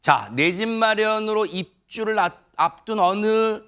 자, 내 집 마련으로 입주를 앞둔 어느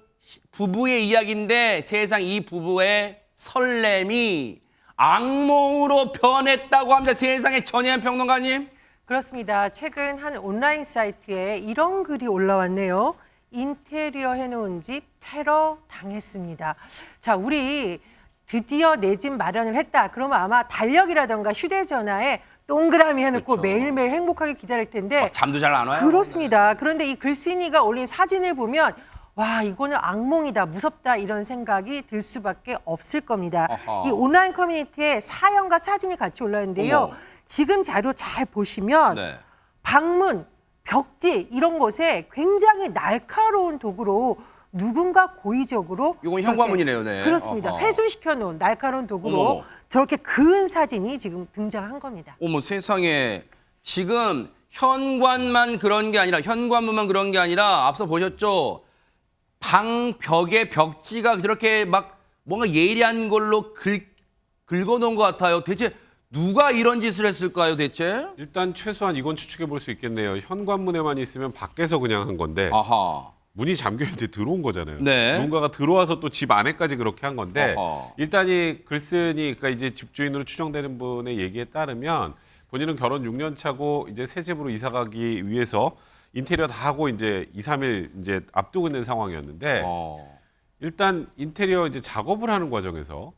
부부의 이야기인데 세상 이 부부의 설렘이 악몽으로 변했다고 합니다. 세상에 전혜연 평론가님. 그렇습니다. 최근 한 온라인 사이트에 이런 글이 올라왔네요. 인테리어 해놓은 집 테러 당했습니다. 자, 우리 드디어 내 집 마련을 했다. 그러면 아마 달력이라던가 휴대전화에 동그라미 해놓고 그렇죠. 매일매일 행복하게 기다릴 텐데 잠도 잘 안 와요. 그렇습니다. 그런데 이 글쓴이가 올린 사진을 보면 와, 이거는 악몽이다, 무섭다 이런 생각이 들 수밖에 없을 겁니다. 어허. 이 온라인 커뮤니티에 사연과 사진이 같이 올라있는데요. 어머. 지금 자료 잘 보시면 네. 방문, 벽지 이런 곳에 굉장히 날카로운 도구로 누군가 고의적으로 이건 저렇게 현관문이네요. 네. 그렇습니다. 어허. 훼손시켜 놓은 날카로운 도구로 어머. 저렇게 그은 사진이 지금 등장한 겁니다. 어머 세상에 지금 현관문만 그런 게 아니라 앞서 보셨죠? 방 벽에 벽지가 저렇게 막 뭔가 예리한 걸로 긁어놓은 것 같아요. 대체 누가 이런 짓을 했을까요, 대체? 일단 최소한 이건 추측해 볼 수 있겠네요. 현관문에만 있으면 밖에서 그냥 한 건데 아하. 문이 잠겨 있는데 들어온 거잖아요. 네. 누군가가 들어와서 또 집 안에까지 그렇게 한 건데 어허. 일단 이 글쓴이 그러니까 이제 집주인으로 추정되는 분의 얘기에 따르면 본인은 결혼 6년 차고 이제 새 집으로 이사 가기 위해서 인테리어 다 하고 이제 2, 3일 이제 앞두고 있는 상황이었는데 일단 인테리어 이제 작업을 하는 과정에서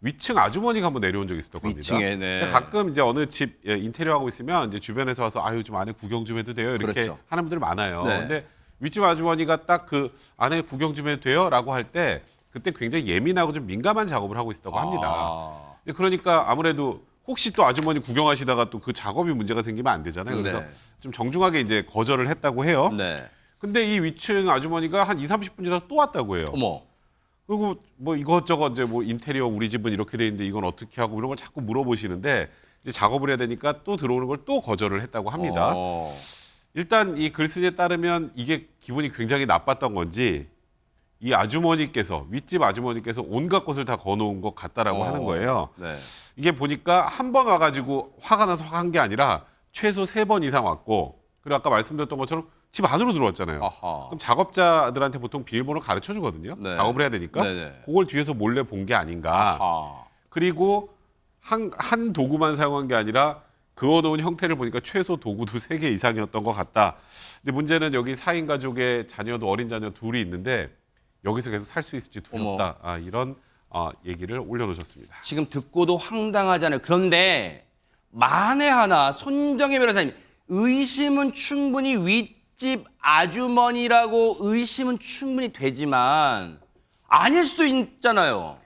위층 아주머니가 한번 내려온 적이 있었던 겁니다. 위층에, 네. 근데 가끔 이제 어느 집 인테리어 하고 있으면 이제 주변에서 와서 아유 좀 안에 구경 좀 해도 돼요 이렇게 그렇죠. 하는 분들 많아요. 네. 근데 윗집 아주머니가 딱 그 안에 구경 좀 해도 돼요라고 할 때 그때 굉장히 예민하고 좀 민감한 작업을 하고 있었다고 합니다. 근데 그러니까 아무래도 혹시 또 아주머니 구경하시다가 또 그 작업이 문제가 생기면 안 되잖아요. 그래서 네. 좀 정중하게 이제 거절을 했다고 해요. 네. 근데 이 위층 아주머니가 한 2, 30분 지나서 또 왔다고 해요. 어머. 그리고 뭐 이것저것 이제 뭐 인테리어 우리 집은 이렇게 돼 있는데 이건 어떻게 하고 이런 걸 자꾸 물어보시는데 이제 작업을 해야 되니까 또 들어오는 걸 또 거절을 했다고 합니다. 일단 이 글쓴이에 따르면 이게 기분이 굉장히 나빴던 건지 이 아주머니께서 윗집 아주머니께서 온갖 것을 다 거놓은 것 같다라고 하는 거예요. 네. 이게 보니까 한 번 와가지고 화가 나서 화한 게 아니라 최소 3번 이상 왔고 그리고 아까 말씀드렸던 것처럼 집 안으로 들어왔잖아요. 아하. 그럼 작업자들한테 보통 비밀번호 가르쳐 주거든요. 네. 작업을 해야 되니까. 네네. 그걸 뒤에서 몰래 본 게 아닌가. 아하. 그리고 한 도구만 사용한 게 아니라 그어놓은 형태를 보니까 최소 도구도 3개 이상이었던 것 같다. 근데 문제는 여기 4인 가족의 자녀도 어린 자녀 둘이 있는데 여기서 계속 살 수 있을지 두렵다. 이런 얘기를 올려놓으셨습니다. 지금 듣고도 황당하잖아요. 그런데 만에 하나 손정혜 변호사님 의심은 충분히 윗집 아주머니라고 의심은 충분히 되지만 아닐 수도 있잖아요.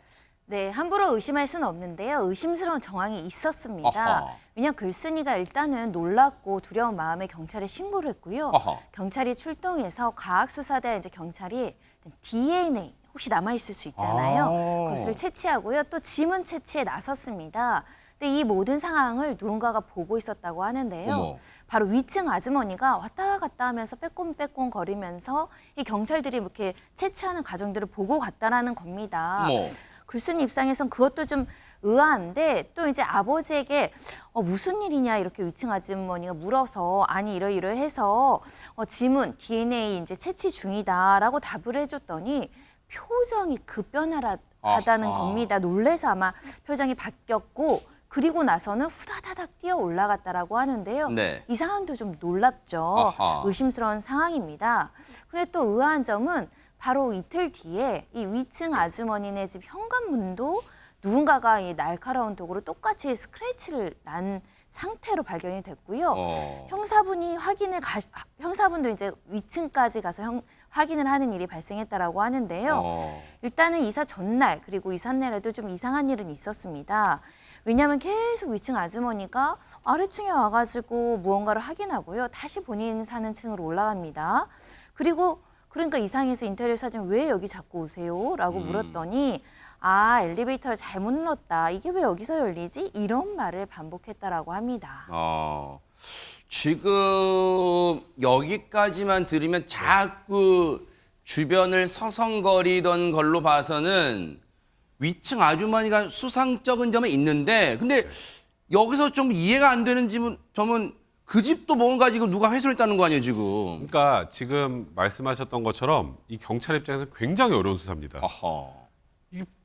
네, 함부로 의심할 수는 없는데요. 의심스러운 정황이 있었습니다. 아하. 왜냐하면 글쓴이가 일단은 놀랐고 두려운 마음에 경찰에 신고를 했고요. 아하. 경찰이 출동해서 과학수사대 이제 경찰이 DNA 혹시 남아있을 수 있잖아요. 그것을 채취하고요. 또 지문 채취에 나섰습니다. 근데 이 모든 상황을 누군가가 보고 있었다고 하는데요. 어머. 바로 위층 아주머니가 왔다 갔다 하면서 빼꼼빼꼼 거리면서 이 경찰들이 이렇게 채취하는 과정들을 보고 갔다라는 겁니다. 어머. 글쓴이 입장에선 그것도 좀 의아한데 또 이제 아버지에게 무슨 일이냐 이렇게 위층 아주머니가 물어서 아니 이러이러해서 지문 DNA 이제 채취 중이다라고 답을 해줬더니 표정이 급변하다는 겁니다. 놀래서 아마 표정이 바뀌었고 그리고 나서는 후다다닥 뛰어 올라갔다라고 하는데요. 네. 이 상황도 좀 놀랍죠. 아하. 의심스러운 상황입니다. 그런데 또 의아한 점은 바로 이틀 뒤에 이 위층 아주머니네 집 현관문도 누군가가 이 날카로운 도구로 똑같이 스크래치를 난 상태로 발견이 됐고요. 형사분도 이제 위층까지 가서 확인을 하는 일이 발생했다라고 하는데요. 일단은 이사 전날 그리고 이사 날에도 좀 이상한 일은 있었습니다. 왜냐하면 계속 위층 아주머니가 아래층에 와가지고 무언가를 확인하고요. 다시 본인 사는 층으로 올라갑니다. 그리고 그러니까 이상해서 인테리어 사진 왜 여기 자꾸 오세요? 라고 물었더니 엘리베이터를 잘못 눌렀다. 이게 왜 여기서 열리지? 이런 말을 반복했다라고 합니다. 지금 여기까지만 들으면 자꾸 주변을 서성거리던 걸로 봐서는 위층 아주머니가 수상쩍은 점은 있는데 근데 여기서 좀 이해가 안 되는 점은 그 집도 뭔가 지금 누가 훼손했다는 거 아니에요, 지금. 그러니까 지금 말씀하셨던 것처럼 이 경찰 입장에서 굉장히 어려운 수사입니다. 아하.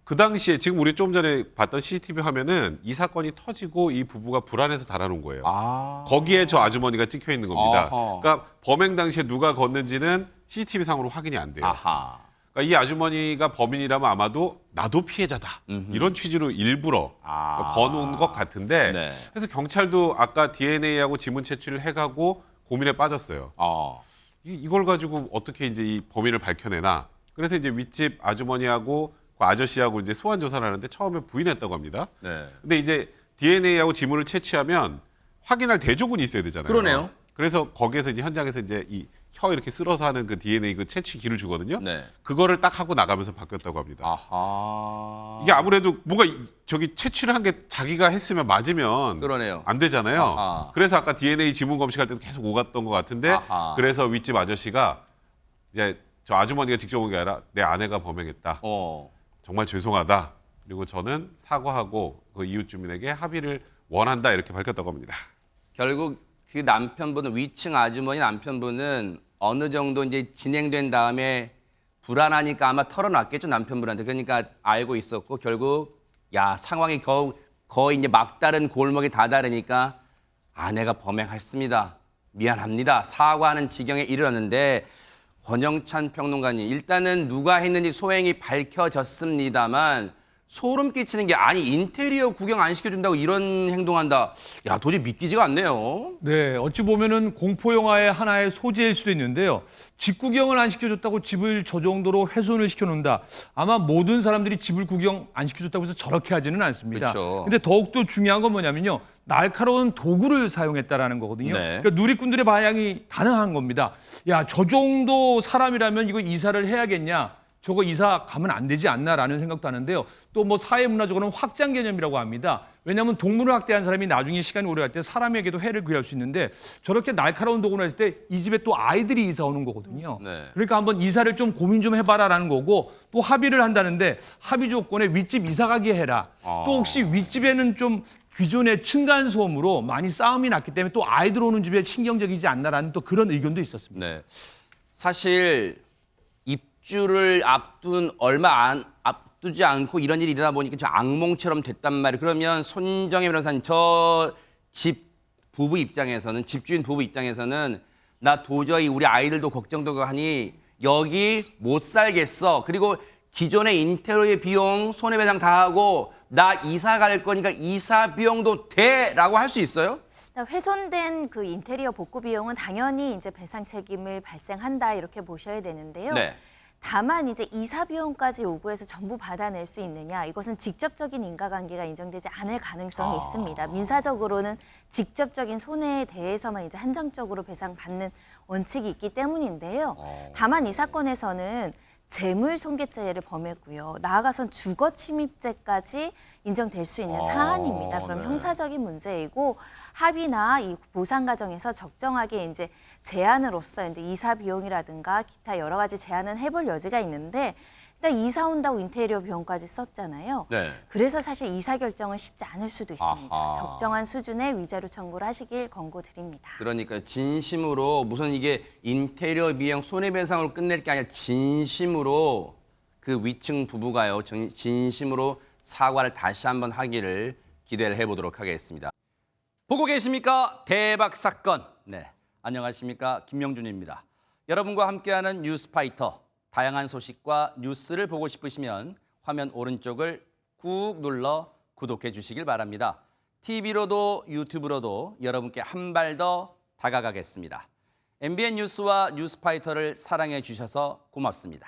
그 당시에 지금 우리 좀 전에 봤던 CCTV 화면은 이 사건이 터지고 이 부부가 불안해서 달아놓은 거예요. 아. 거기에 저 아주머니가 찍혀 있는 겁니다. 아하. 그러니까 범행 당시에 누가 걷는지는 CCTV 상으로 확인이 안 돼요. 아하. 그러니까 이 아주머니가 범인이라면 아마도 나도 피해자다. 이런 취지로 일부러 거놓은 것 같은데 네. 그래서 경찰도 아까 DNA하고 지문 채취를 해가고 고민에 빠졌어요. 이걸 가지고 어떻게 이제 이 범인을 밝혀내나. 그래서 이제 윗집 아주머니하고 그 아저씨하고 이제 소환 조사를 하는데 처음에 부인했다고 합니다. 네. 근데 이제 DNA하고 지문을 채취하면 확인할 대조군이 있어야 되잖아요. 그러네요. 그래서 거기에서 이제 현장에서 이제 이 혀 이렇게 쓸어서 하는 그 DNA 그 채취기를 주거든요. 네. 그거를 딱 하고 나가면서 바뀌었다고 합니다. 아하. 이게 아무래도 뭔가 저기 채취를 한 게 자기가 했으면 맞으면 그러네요. 안 되잖아요. 아하. 그래서 아까 DNA 지문 검식할 때도 계속 오갔던 것 같은데 아하. 그래서 윗집 아저씨가 이제 저 아주머니가 직접 온 게 아니라 내 아내가 범행했다. 정말 죄송하다. 그리고 저는 사과하고 그 이웃 주민에게 합의를 원한다 이렇게 밝혔다고 합니다. 결국 그 남편분은 위층 아주머니 남편분은 어느 정도 이제 진행된 다음에 불안하니까 아마 털어놨겠죠 남편분한테. 그러니까 알고 있었고 결국 야 상황이 거의 이제 막다른 골목에 다다르니까 아내가 범행했습니다. 미안합니다. 사과하는 지경에 이르렀는데 권영찬 평론가님 일단은 누가 했는지 소행이 밝혀졌습니다만 소름 끼치는 게 아니 인테리어 구경 안 시켜준다고 이런 행동한다. 야 도저히 믿기지가 않네요. 네, 어찌 보면은 공포 영화의 하나의 소재일 수도 있는데요. 집 구경을 안 시켜줬다고 집을 저 정도로 훼손을 시켜놓는다. 아마 모든 사람들이 집을 구경 안 시켜줬다고 해서 저렇게 하지는 않습니다. 그렇죠. 근데 더욱더 중요한 건 뭐냐면요. 날카로운 도구를 사용했다라는 거거든요. 네. 그러니까 누리꾼들의 반향이 가능한 겁니다. 야, 저 정도 사람이라면 이거 이사를 해야겠냐? 저거 이사 가면 안 되지 않나라는 생각도 하는데요. 또 뭐 사회문화적으로는 확장 개념이라고 합니다. 왜냐하면 동물을 학대한 사람이 나중에 시간이 오래 갈 때 사람에게도 해를 귀할 수 있는데 저렇게 날카로운 도구를 했을 때 이 집에 또 아이들이 이사 오는 거거든요. 네. 그러니까 한번 이사를 좀 고민 좀 해봐라라는 거고 또 합의를 한다는데 합의 조건에 윗집 이사 가게 해라. 또 혹시 윗집에는 좀 기존의 층간소음으로 많이 싸움이 났기 때문에 또 아이들 오는 집에 신경적이지 않나라는 또 그런 의견도 있었습니다. 네. 사실 입주를 앞둔 앞두지 않고 이런 일이 일어나 보니까 저 악몽처럼 됐단 말이에요. 그러면 손정혜 변호사님 저 집 부부 입장에서는 집주인 부부 입장에서는 나 도저히 우리 아이들도 걱정되고 하니 여기 못 살겠어. 그리고 기존의 인테리어의 비용 손해배상 다 하고 나 이사 갈 거니까 이사 비용도 돼라고 할 수 있어요? 훼손된 그 인테리어 복구 비용은 당연히 이제 배상 책임을 발생한다 이렇게 보셔야 되는데요. 네. 다만 이제 이사 비용까지 요구해서 전부 받아낼 수 있느냐 이것은 직접적인 인과관계가 인정되지 않을 가능성이 있습니다. 민사적으로는 직접적인 손해에 대해서만 이제 한정적으로 배상받는 원칙이 있기 때문인데요. 다만 이 사건에서는 재물 손괴죄를 범했고요. 나아가선 주거 침입죄까지 인정될 수 있는 사안입니다. 그럼 네. 형사적인 문제이고 합의나 이 보상 과정에서 적정하게 이제 제한으로서 이제 이사 비용이라든가 기타 여러 가지 제한은 해볼 여지가 있는데 일단 이사 온다고 인테리어 비용까지 썼잖아요. 네. 그래서 사실 이사 결정은 쉽지 않을 수도 있습니다. 아하. 적정한 수준의 위자료 청구를 하시길 권고드립니다. 그러니까 진심으로 무슨 이게 인테리어 비용 손해배상으로 끝낼 게 아니라 진심으로 그 위층 부부가요. 진심으로 사과를 다시 한번 하기를 기대를 해보도록 하겠습니다. 보고 계십니까? 대박 사건. 네, 안녕하십니까? 김명준입니다. 여러분과 함께하는 뉴스파이터. 다양한 소식과 뉴스를 보고 싶으시면 화면 오른쪽을 꾹 눌러 구독해 주시길 바랍니다. TV로도 유튜브로도 여러분께 한 발 더 다가가겠습니다. MBN 뉴스와 뉴스파이터를 사랑해 주셔서 고맙습니다.